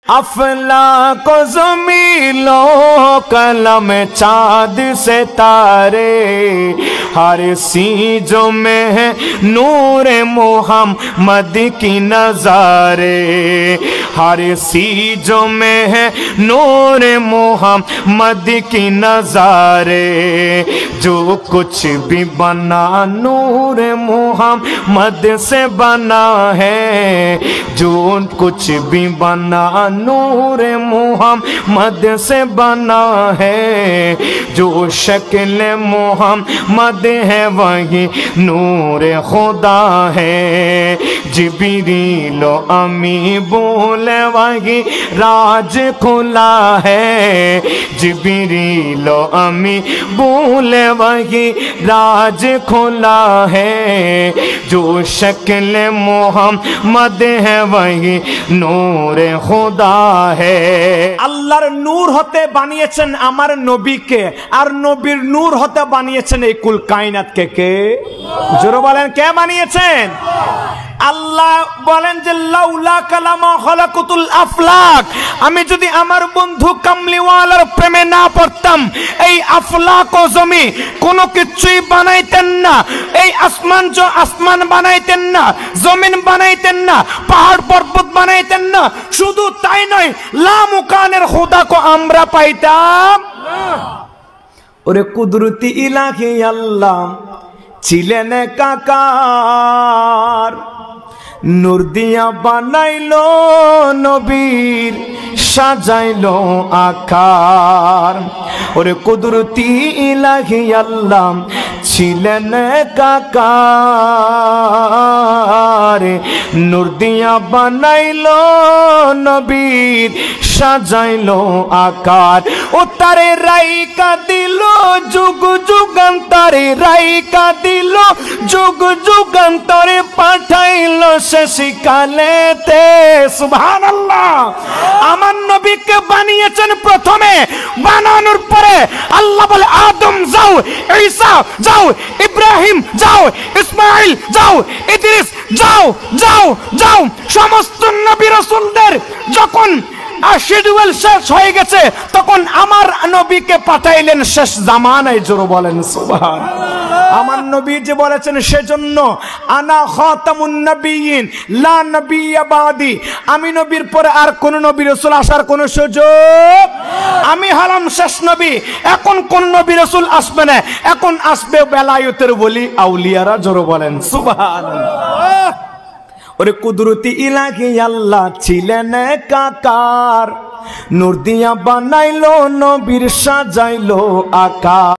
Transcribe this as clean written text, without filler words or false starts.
अफलाक ज़मीनो कलम चाँद से तारे, हर सीजों में है नूर मोहम्मद की नज़ारे, हर सीजों में है नूर मोहम्मद की नज़ारे। जो कुछ भी बना नूर मोहम्मद से बना है, जो कुछ भी बना नूर मोहम्मद से बना है, जो शक्ल मोहम्मद है वही नूर खुदा है। जिब्रील अमी बोले वही राज खुला है, जिब्रील अमी बोले वही राज खुला है। जो शक्ल मोहम्मद है वही नूर खुदा है। আল্লাহর নূর হতে বানিয়েছেন আমার নবীকে, আর নবীর নূর হতে বানিয়েছেন এই কুল কায়নাতকে। কে? জোরে বলেন, কে বানিয়েছেন? আল্লাহ বলেন যে লাউলা কালামা খলাকুতুল আফলাক, আমি যদি আমার বন্ধু কামলিওয়ালার প্রেমে না পড়তাম এই আফলাক ও জমি কোনো কিছুই বানাইতেন না। এই আসমান বানাইতেন না, জমিন বানাইতেন না, পাহাড় পর্বত বানাইতেন না। শুধু তাই নয়, লামুকানের খোদাকে আমরা পাইতাম না। ওরে কুদরতি ইলাহি আল্লাহ ছিলেন কাকার, নূর দিয়া বানাইলো নবীর সাজাইলো আকার। ওরে কুদরতি ইলাহি আল্লাহ ছিলেন কাকার, নূর দিয়া বানাইলো নবীর সাজাইলো আকার। ও তারে রাইকা দিল যুগ যুগান্তরে, রাইকা দিল যুগ যুগান্তরে, পাঠাইলো শেষকালেতে। সুবহানাল্লাহ। আমার নবীকে বানিয়েছেন প্রথমে, বানানোর পরে আল্লাহ বলে আদম যাও, ঈসা যাও, ইব্রাহিম যাও, ইসমাইল যাও, ইদ্রিস যাও, যাও যাও। সমস্ত নবী রাসূলদের যখন শিডিউল শেষ হয়ে গেছে তখন আমার নবীকে পাঠাইলেন শেষ জামানায়। জোরে বলেন সুবহানাল্লাহ। আমার নবী যে বলেছেন সেজন্য আনা খাতামুন নবিয়্যিন লা নবিয়্যা বাদি, আমি নবীর পরে আর কোন নবী রাসূল আসার কোন সুযোগ, আমি হলাম শেষ নবী। এখন কোন নবী রাসূল আসবে না, এখন আসবে বেলায়েতের ওলি আউলিয়ারা। জোরে বলেন সুবহানাল্লাহ। ওরে কুদরতি ইলাহি আল্লাহ ছিলেন কাকার, নূর দিয়া বানাইলো নবীর সাজাইলো আকার।